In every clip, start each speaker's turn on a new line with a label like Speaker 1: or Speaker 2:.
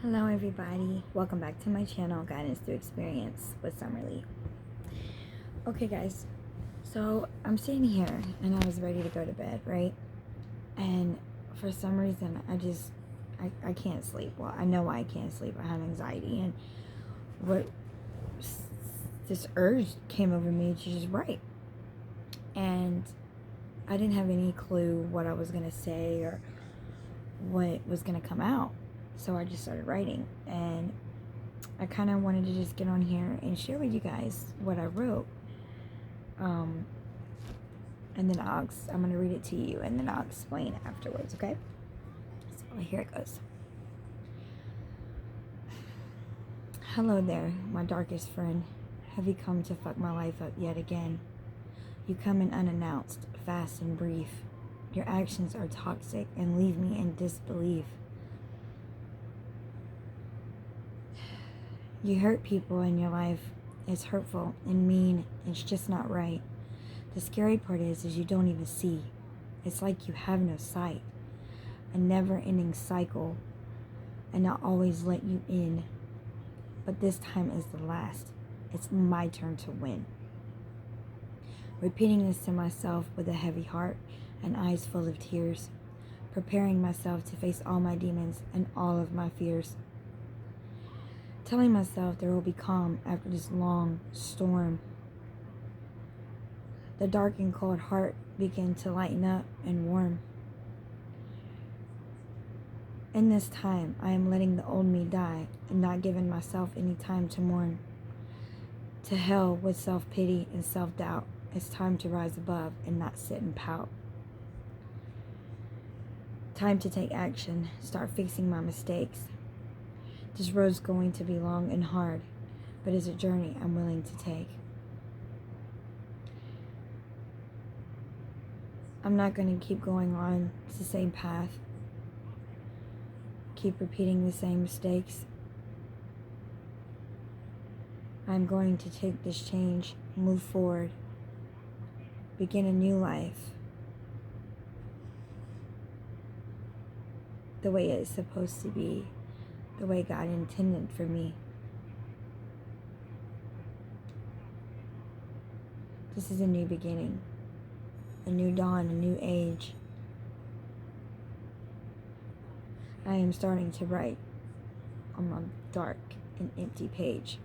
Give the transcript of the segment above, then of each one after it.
Speaker 1: Hello everybody, welcome back to my channel, Guidance Through Experience with Summerlee. Okay guys, so I'm sitting here and I was ready to go to bed, right? And for some reason I can't sleep. Well, I know why I can't sleep. I have anxiety, and what this urge came over me to just write. And I didn't have any clue what I was going to say or what was going to come out. So I just started writing, and I kind of wanted to just get on here and share with you guys what I wrote. And then I'm going to read it to you, and then I'll explain afterwards, okay? So here it goes. Hello there, my darkest friend. Have you come to fuck my life up yet again? You come in unannounced, fast and brief. Your actions are toxic and leave me in disbelief. You hurt people in your life. It's hurtful and mean. It's just not right. The scary part is you don't even see. It's like you have no sight. A never-ending cycle, and I'll always let you in. But this time is the last. It's my turn to win. Repeating this to myself with a heavy heart and eyes full of tears. Preparing myself to face all my demons and all of my fears. Telling myself there will be calm after this long storm. The dark and cold heart began to lighten up and warm. In this time, I am letting the old me die and not giving myself any time to mourn. To hell with self-pity and self-doubt. It's time to rise above and not sit and pout. Time to take action, start fixing my mistakes. This road's going to be long and hard, but it's a journey I'm willing to take. I'm not going to keep going on the same path, keep repeating the same mistakes. I'm going to take this change, move forward, begin a new life the way it's supposed to be, the way God intended for me. This is a new beginning, a new dawn, a new age. I am starting to write on my dark and empty page.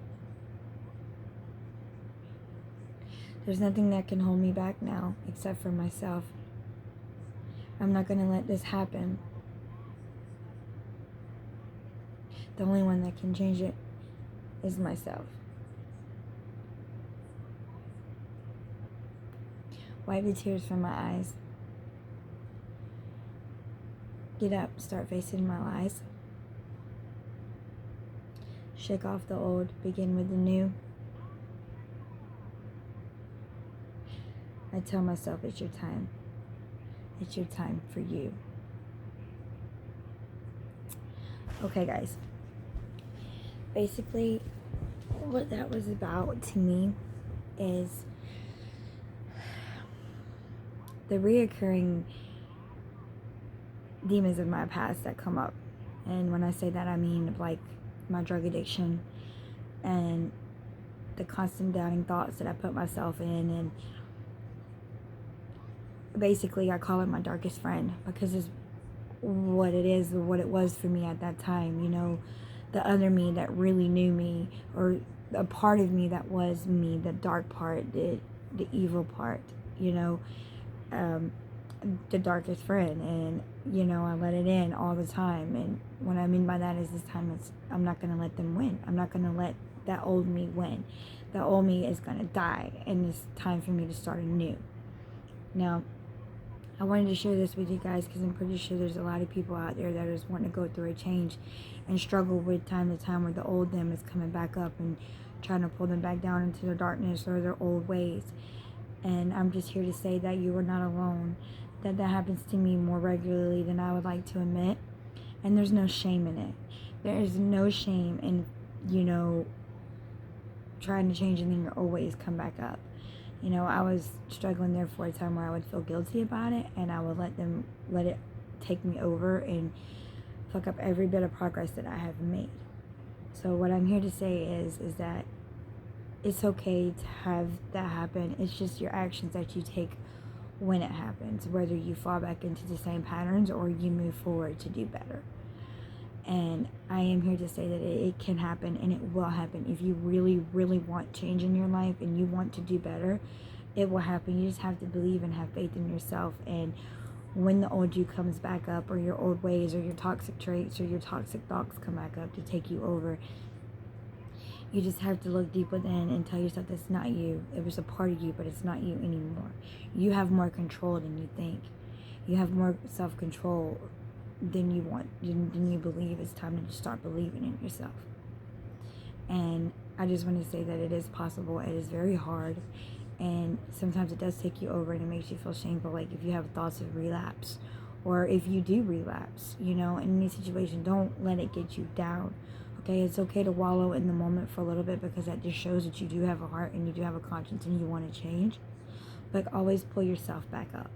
Speaker 1: There's nothing that can hold me back now except for myself. I'm not going to let this happen. The only one that can change it is myself. Wipe the tears from my eyes. Get up, start facing my lies. Shake off the old, begin with the new. I tell myself it's your time. It's your time for you. Okay, guys. Basically, what that was about to me is the reoccurring demons of my past that come up. And when I say that, I mean like my drug addiction and the constant doubting thoughts that I put myself in. And basically, I call it my darkest friend because it's what it is, or what it was for me at that time. You know, the other me that really knew me, or a part of me that was me, the dark part, the evil part, you know, the darkest friend. And, you know, I let it in all the time. And what I mean by that is this time I'm not going to let them win. I'm not going to let that old me win. The old me is going to die, and it's time for me to start anew. Now, I wanted to share this with you guys because I'm pretty sure there's a lot of people out there that is wanting to go through a change and struggle with time to time where the old them is coming back up and trying to pull them back down into their darkness or their old ways. And I'm just here to say that you are not alone, that happens to me more regularly than I would like to admit. And there's no shame in it. There is no shame in, you know, trying to change and then your old ways come back up. You know, I was struggling there for a time where I would feel guilty about it, and I would let it take me over and fuck up every bit of progress that I have made. So what I'm here to say is that it's okay to have that happen. It's just your actions that you take when it happens, whether you fall back into the same patterns or you move forward to do better. And I am here to say that it can happen, and it will happen. If you really, really want change in your life and you want to do better, it will happen. You just have to believe and have faith in yourself. And when the old you comes back up, or your old ways or your toxic traits or your toxic thoughts come back up to take you over, you just have to look deep within and tell yourself that's not you. It was a part of you, but it's not you anymore. You have more control than you think. You have more self-control than you want, than you believe. It's time to just start believing in yourself. And I just want to say that it is possible. It is very hard. And sometimes it does take you over and it makes you feel shameful. Like if you have thoughts of relapse, or if you do relapse, in any situation, don't let it get you down. Okay, it's okay to wallow in the moment for a little bit, because that just shows that you do have a heart and you do have a conscience and you want to change. But always pull yourself back up.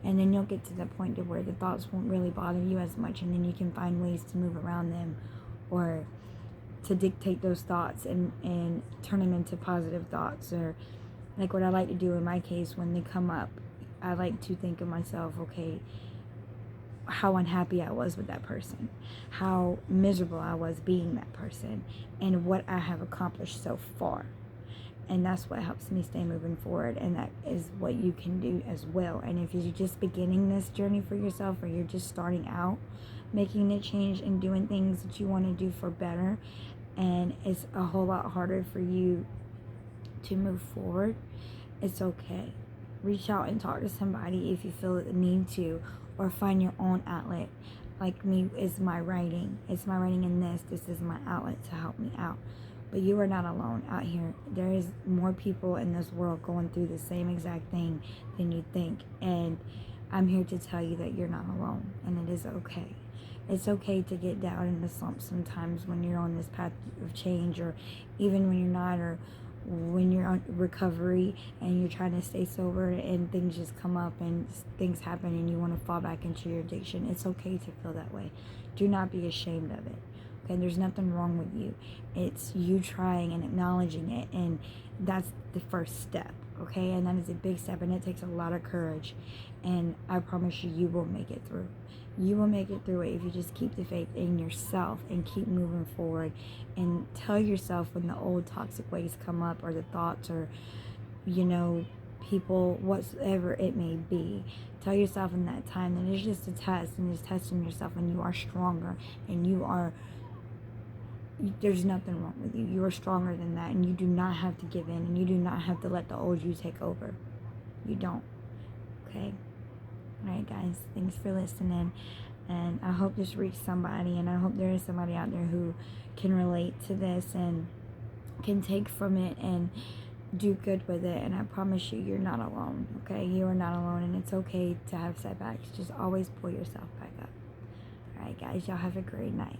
Speaker 1: And then you'll get to the point to where the thoughts won't really bother you as much, and then you can find ways to move around them, or to dictate those thoughts and turn them into positive thoughts. Or like what I like to do in my case, when they come up, I like to think of myself, okay, how unhappy I was with that person, how miserable I was being that person, and what I have accomplished so far. And that's what helps me stay moving forward, and that is what you can do as well. And if you're just beginning this journey for yourself, or you're just starting out making the change and doing things that you want to do for better, and it's a whole lot harder for you to move forward, it's okay. Reach out and talk to somebody if you feel the need to, or find your own outlet. Like me, is my writing. It's my writing in this. This is my outlet to help me out. But you are not alone out here. There is more people in this world going through the same exact thing than you think. And I'm here to tell you that you're not alone. And it is okay. It's okay to get down in the slump sometimes when you're on this path of change, or even when you're not, or when you're on recovery and you're trying to stay sober and things just come up and things happen and you want to fall back into your addiction. It's okay to feel that way. Do not be ashamed of it. Okay, there's nothing wrong with you. It's you trying and acknowledging it, and that's the first step. Okay, and that is a big step, and it takes a lot of courage, and I promise you, you will make it through. You will make it through it if you just keep the faith in yourself and keep moving forward, and tell yourself when the old toxic ways come up, or the thoughts, or people, whatever it may be, tell yourself in that time that it's just a test, and it's testing yourself, and you are stronger, and there's nothing wrong with you. You are stronger than that, and you do not have to give in, and you do not have to let the old you take over. You don't. Okay? Alright, guys. Thanks for listening, and I hope this reached somebody, and I hope there is somebody out there who can relate to this and can take from it and do good with it. And I promise you, you're not alone. Okay? You are not alone, and it's okay to have setbacks. Just always pull yourself back up. Alright, guys. Y'all have a great night.